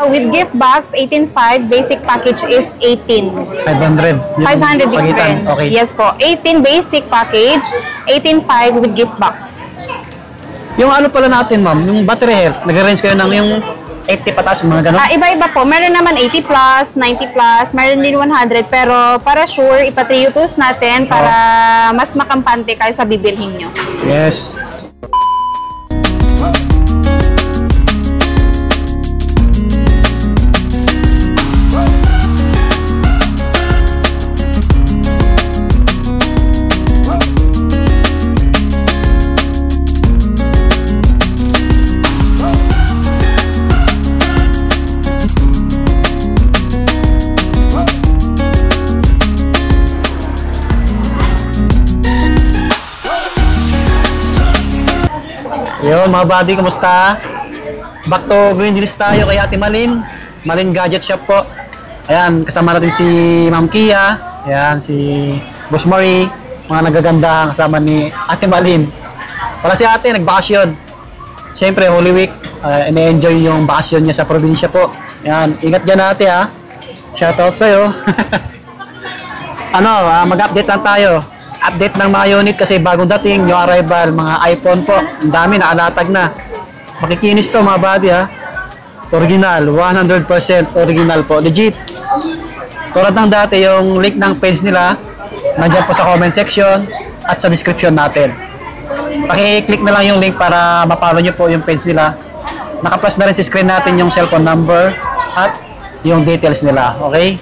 With gift box, 18.5. Basic package is 18. 500. 500 difference. Okay. Yes po. 18 basic package, 18.5 with gift box. Yung ano pala natin, ma'am, yung battery health, nag-range kayo ng yung 80 pataas, mga ganun? Iba-iba po. Meron naman 80 plus, 90 plus, meron din 100. Pero para sure, ipatriutos natin para mas makampante kayo sa bibilhin nyo. Yes. Yo, mga buddy, kumusta? Back to Green Hills tayo kay Ate Malin. Malin Gadget Shop po. Ayan, kasama natin si Ma'am Kia. Ayan, si Boss Marie. Mga nagaganda kasama ni Ate Malin. Para si ate, nagbakasyon. Siyempre, Holy Week. Ine-enjoy yung bakasyon niya sa probinsya po. Ayan, ingat dyan ate ha. Shoutout sa'yo. Mag-update lang tayo. Update ng mga unit kasi bagong dating yung arrival, mga iPhone po. Ang dami, nakalatag na. Makikinis to mga buddy ha. Original, 100% original po. Legit. Tulad ng dati, yung link ng page nila, nandiyan po sa comment section at sa description natin. Paki-click na lang yung link para mapalo nyo po yung page nila. Naka-plus na rin sa screen natin yung cellphone number at yung details nila. Okay?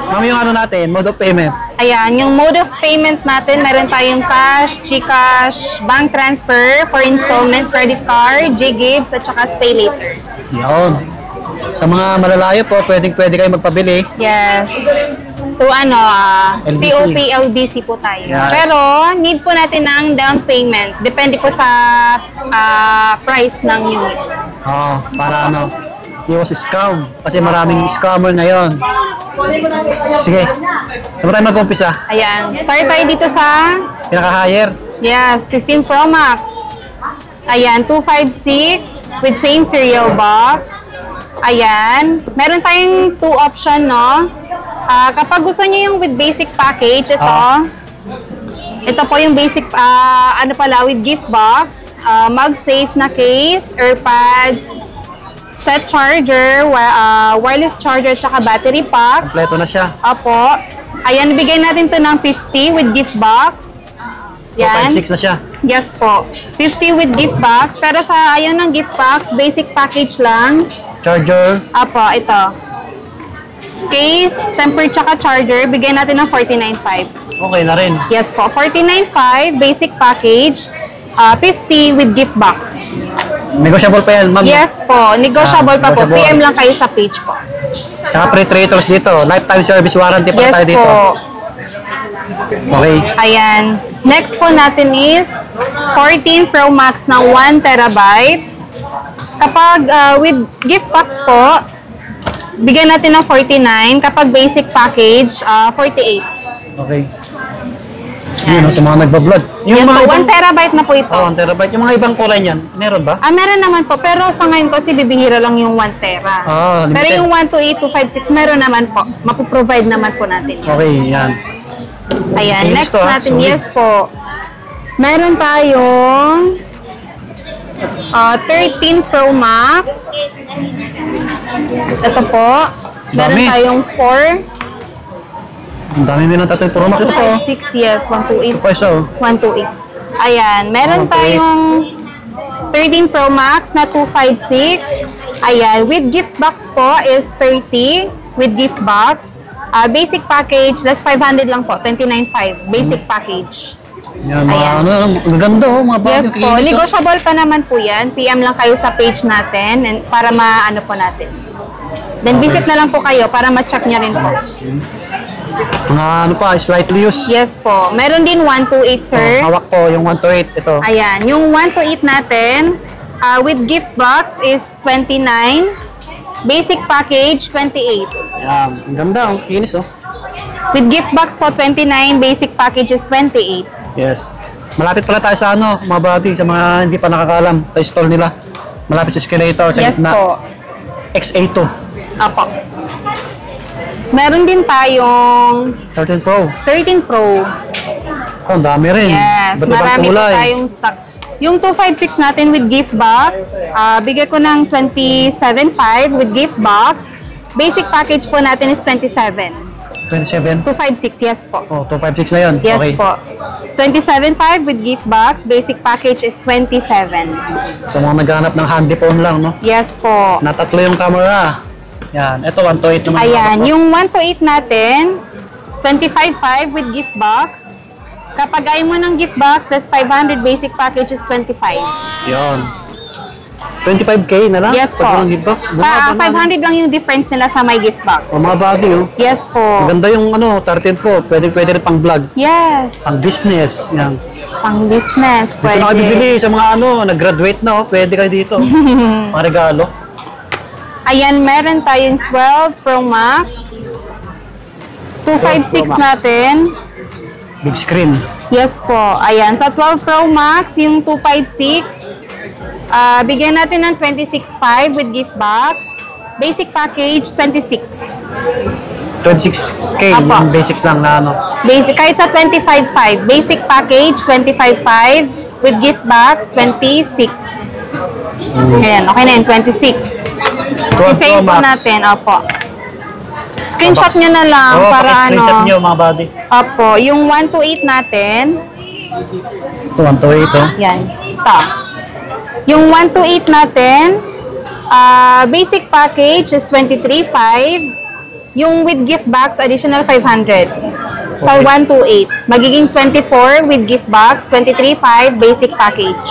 Ma'am, yung ano natin, mode of payment. Ayan, yung mode of payment natin, meron tayong cash, GCash, bank transfer, for installment, credit card, J-Gibbs, at saka pay later. Yun. Sa mga malalayo po, pwede kayo magpabili. Yes. To LBC. COP, LBC po tayo. Yes. Pero, need po natin ng down payment. Depende po sa price ng unit. Para iwas scam. Kasi maraming scammer ngayon. Sige. Saan tayo mag-umpisa? Ayan. Start tayo dito sa Pinaka-higher. Yes, 15 Pro Max. Ayan, 256 with same serial box. Ayan. Meron tayong 2 option, no? Kapag gusto niyo yung with basic package, ito po yung basic, with gift box, mag-safe na case, earpads, set charger, wireless charger, saka battery pack. Kompleto na siya. Opo. Ayan, bigay natin to ng 50 with gift box. Yan. 256 na siya. Yes po. 50 with gift box. Pero sa ayaw ng gift box, basic package lang. Charger. Opo, ito. Case, temper, tsaka charger, bigay natin ng 49.5. Okay na rin. Yes po. 49.5, basic package. 50 with gift box. Negotiable pa yan, ma'am. Yes po. Negotiable pa po. negotiable. PM lang kayo sa page po. Saka pre-traders dito. Lifetime service warranty pa Yes tayo dito. po. Okay. Ayan. Next po natin is 14 Pro Max na 1 terabyte. Kapag with gift box po, bigyan natin ng 49. Kapag basic package, 48. Okay. Yun, sa mga nagbablog. Yes po, 1 terabyte na po ito. 1 terabyte. Yung mga ibang kulay niyan, meron ba? Meron naman po. Pero sa ngayon kasi bibihira lang yung 1 tera. Limited. Pero yung 128, 256, meron naman po. Mapoprovide naman po natin. Okay, yan. Ayan, Yes next to, natin, sorry. yes po. Meron tayong 13 Pro Max. Ito po. Meron Dami. tayong 4. Ang dami mo ng tatay Pro Max. Ito po. 6, yes. 128. Ito po isa. 128. Ayan, meron 128. tayong 13 Pro Max na 256. Ayan, with gift box po is 30 with gift box. Basic package, less 500 lang po, 29.5. Basic package. Yan, Ayan. ang ganda mga bagay. Yes po, negotiable pa naman po yan. PM lang kayo sa page natin and para ma-ano po natin. Then visit na lang po kayo para ma-check nyo rin po. Mga slightly used. Yes po. Meron din 128, sir. Hawak po yung 128. Ito. Ayan. Yung 128 natin, with gift box is 29. Basic package, 28. Yan, ang ganda. Ang kinis With gift box po, 29. Basic package is 28. Yes. Malapit pala tayo sa mga buddy, sa mga hindi pa nakakalam sa store nila. Malapit sa escalator, sa Yes gitna. po. XA2. Apo. Meron din tayong 13 Pro. 13 Pro. Oh, ang dami rin. Yes, Iba't ibang marami po kulay. tayong stock. Yung 256 natin with gift box, bigay ko ng 27.5 with gift box. Basic package po natin is 27. 27? 256, yes po. Oh, 256 na yun. Yes Okay. po. 27.5 with gift box. Basic package is 27. So, mga naghahanap ng handy phone lang, no? Yes po. Natatlo yung camera. Yan. Ito, 128 naman. Ayan, yung 128 natin, 25.5 with gift box. Kapag ayaw mo ng gift box, that's 500. Basic package is 25. Yun. 25K na lang? Yes po. Pag yung gift box? Bumaba na. 500 lang yung difference nila sa my gift box. Oh, mga bagay, oh. Yes po. Maganda yung 13 Pro. Pwede rin pang vlog. Yes. Pang business. Yan. Pang business, Dito na kayo bibili sa mga nag-graduate na, oh. Pwede kayo dito. Mga regalo. Ayan, meron tayong 12 Pro Max. 256 Pro Max. natin. Big screen. Yes po. Ayan, sa 12 Pro Max, yung 256, bigyan natin ng 26.5 with gift box. Basic package, 26. 26K. Apo. Yung basics lang na Basic, kahit sa 25.5. Basic package, 25.5 with gift box, 26. Ayan, okay na yun, 26. 12 I-save Pro po Max. natin, opo. Screenshot nyo na lang Oo, para screenshot nyo, mga buddy. Opo, yung 128 natin, Ito, 128, oh. yan, ito. Yung 128 natin, basic package is 23.5. Yung with gift box, additional 500. Sa 128. Magiging 24 with gift box, 23.5 basic package.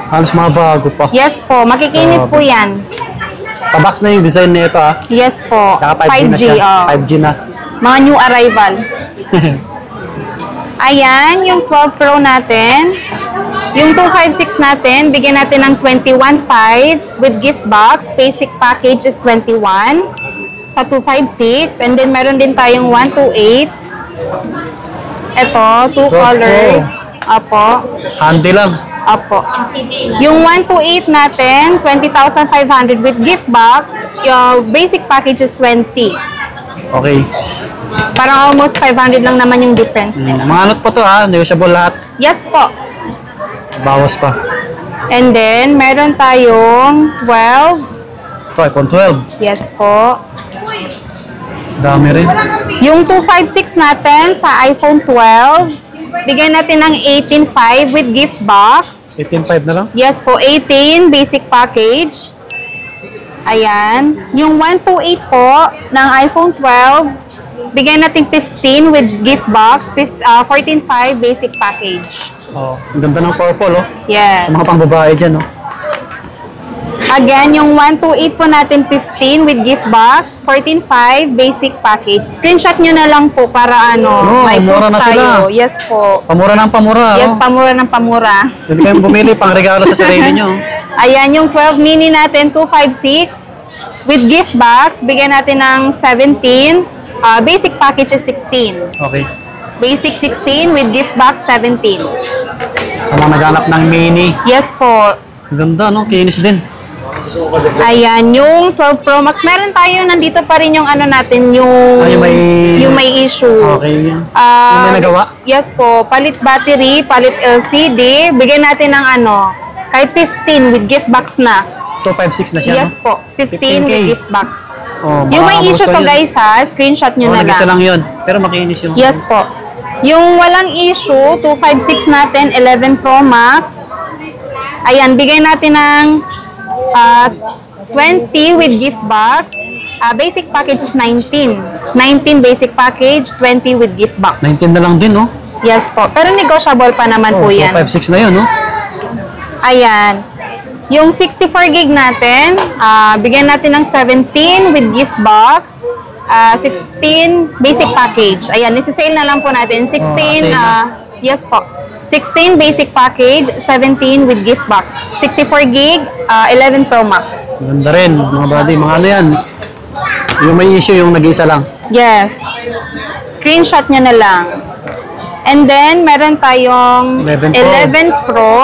Halos mga bago pa. Yes po, makikinis po yan. Pabox na yung design nito, ah. Yes po, Saka 5G, 5G, na siya. oh. 5G na. Mga new arrival. Ayan, yung 12 Pro natin. Yung 256 natin, bigyan natin ng 21.5 with gift box. Basic package is 21 sa 256. And then meron din tayong 128. Ito, 2 colors. Apo. Handy lang. Apo. Yung 128 natin, 20,500 with gift box. Yung basic package is 20. Okay. Parang almost 500 lang naman yung difference. Mga anot pa to, ha? Negotiable lahat. Yes po. Bawas pa. And then, meron tayong 12. Ito, iPhone 12. Yes po. Dami rin. Yung 256 natin sa iPhone 12, bigyan natin ng 18.5 with gift box. 18.5 na lang. Yes po, 18 basic package. Ayan. Yung 128 po ng iPhone 12, bigyan natin 15 with gift box, 14.5 basic package. Oh, ang ganda ng purple, oh. Yes. Mga pang babae dyan, oh. Again, yung 128 po natin 15 with gift box, 14.5 basic package. Screenshot nyo na lang po para may mura proof na tayo. sila. Yes po. Pamura ng pamura, Yes, oh. pamura ng pamura. Pwede kayong bumili pang regalo sa sarili nyo. Ayan, yung 12 mini natin, 256. With gift box, bigyan natin ng 17. Basic package is 16. Okay. Basic 16 with gift box 17. Sa mga naghanap ng mini. Yes po. Ganda, no? Kinis din. Ayan, yung 12 Pro Max. Meron tayo, nandito pa rin yung natin, yung, yung may issue. Okay. Yung may nagawa? Yes po. Palit battery, palit LCD. Bigyan natin ng kahit 15 with gift box na. 256 na siya, Yes no? po. 15 15K. with gift box. Oh, Yung may baka issue to yun. guys ha, screenshot nyo na Nag-isa lang. lang yun. Pero makinis yung... Yes po. Yung walang issue, 256 natin, 11 Pro Max. Ayan, bigay natin ng 20 with gift box. Basic package is 19. 19 basic package, 20 with gift box. 19 na lang din, no? Yes po. Pero negotiable pa naman po yan. 256 na yun, no? Ayan. Yung 64 gig natin, bigyan natin ng 17 with gift box. 16 basic package. Ayan, isi-sale na lang po natin. 16, sale na. yes po. 16 basic package, 17 with gift box. 64 gig, 11 Pro Max. Ganda rin, mga buddy. Mga ano yan? Yung may issue, yung nag-iisa lang. Yes. Screenshot nyo na lang. And then, meron tayong 11 Pro. 11 Pro.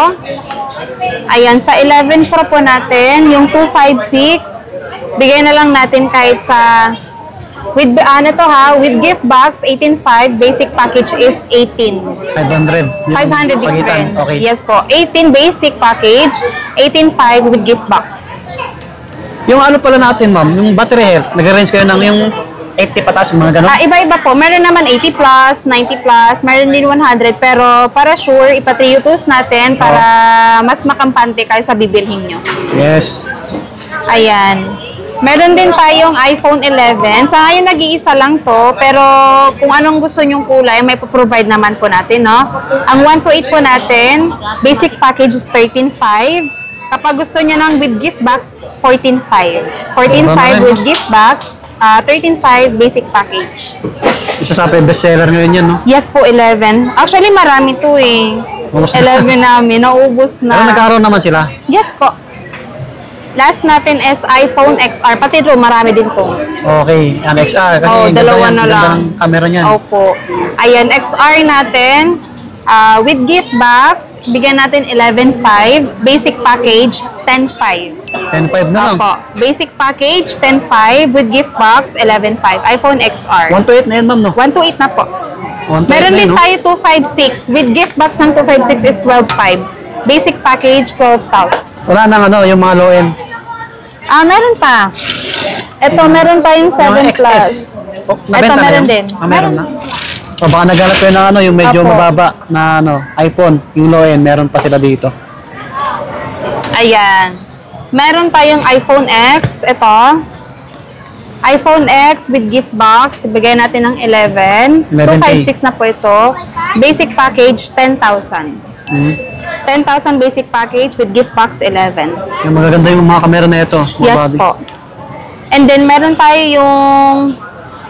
Ayan, sa 11 Pro po natin, yung 256, Bigay na lang natin kahit sa with with gift box 18.5, basic package is 18. 500. 500 Pagitan. difference. Okay. Yes po. 18 basic package, 18.5 with gift box. Yung ano pala natin, ma'am, yung battery health, nag-range kayo ng yung 80 pataas, mga ganun? Iba-iba po. Meron naman 80 plus, 90 plus, meron din 100. Pero para sure, ipatriutos natin para mas makampante kayo sa bibilhin nyo. Yes. Ayan. Meron din tayong iPhone 11. Sa ngayon, nag-iisa lang to. Pero kung anong gusto nyong kulay, may provide naman po natin, no? Ang 128 po natin, basic package is 13.5. Kapag gusto nyo ng with gift box, 14.5. 14.5 with gift box, 13.5 basic package. Isa sa bestseller ngayon yan, no? Yes po, 11. Actually, marami to eh. Ubus na. 11 namin, naubos na. Pero nagkaroon naman sila. Yes po. Last natin is iPhone XR. Pati ito, marami din to. Okay, yan, XR. Kasi Oh, ganda dalawa yan, na ganda lang. ng camera niyan. Opo. Ayan, XR natin. With gift box, bigyan natin 11.5. Basic package, 10.5. 10.5 na lang. Opo. Basic package, 10.5. With gift box, 11.5. iPhone XR. 128 na yan, ma'am, no? 128 na po. 128 Meron na din yun, no? tayo 256. With gift box ng 256 is 12.5. Basic package, 12,000. Wala nang ano, yung mga low-end. Meron pa. Ito, meron tayong 7 Mga plus. XS. Oh, Ito, nabenta na meron yun? din. Meron na. O baka naghanap kayo ng ano, yung medyo Opo. mababa na ano, iPhone, yung low-end, meron pa sila dito. Ayan. Meron tayong iPhone X. Ito. iPhone X with gift box. Ibigay natin ng 11. 11K. 256 na po ito. Basic package, 10,000. 10,000 basic package with gift box 11. Yung magaganda yung mga kamera na ito. mga Yes body. po. And then meron tayo yung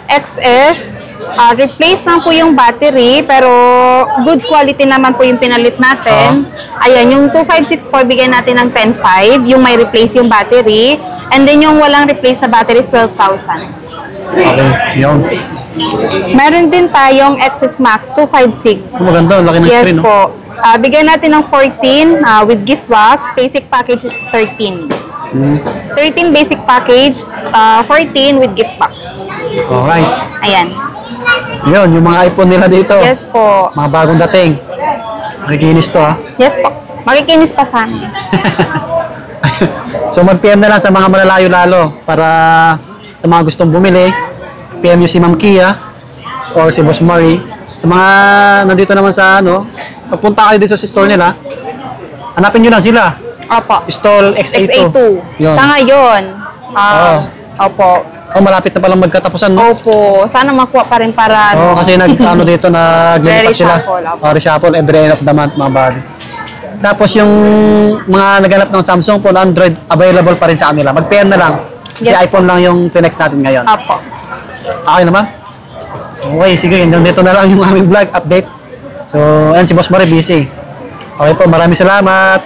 XS. Replace lang po yung battery, pero good quality naman po yung pinalit natin. Ayan, yung 2564 bigyan natin ng 10.5, yung may replace yung battery. And then yung walang replace na battery is 12,000. Okay, yun. Meron din tayong XS Max 256. Ang maganda, ang laki ng Yes screen, no? po. Bigyan natin ng 14 with gift box. Basic package is 13. 13 basic package, 14 with gift box. Alright. Ayan. Yun, yung mga iPhone nila dito. Yes po. Mga bagong dating. Nakikinis to, ha? Yes po. Makikinis pa sana. So mag-PM na lang sa mga malalayo lalo para sa mga gustong bumili. PM nyo si Ma'am Kia or si Boss Murray. Sa mga nandito naman sa ano, pagpunta kayo dito sa store nila, hanapin nyo lang sila. Opo. Stall XA2. XA2. Yun. Sa ngayon. Opo. Oh, malapit na palang magkatapusan, no? Opo. Sana makuha pa rin para Oo, kasi ano dito, naglilipat sila. Re-reshuffle, opo. Reshuffle every end of the month, mga body. Tapos yung mga naghanap ng Samsung phone, Android, available pa rin sa kanila. Mag-PM na lang. Kasi Yes. iPhone lang yung tinext natin ngayon. Opo. Okay naman? Okay, sige. Dito na lang yung aming vlog update. So, ayan si Boss Mari busy. Okay po, maraming salamat.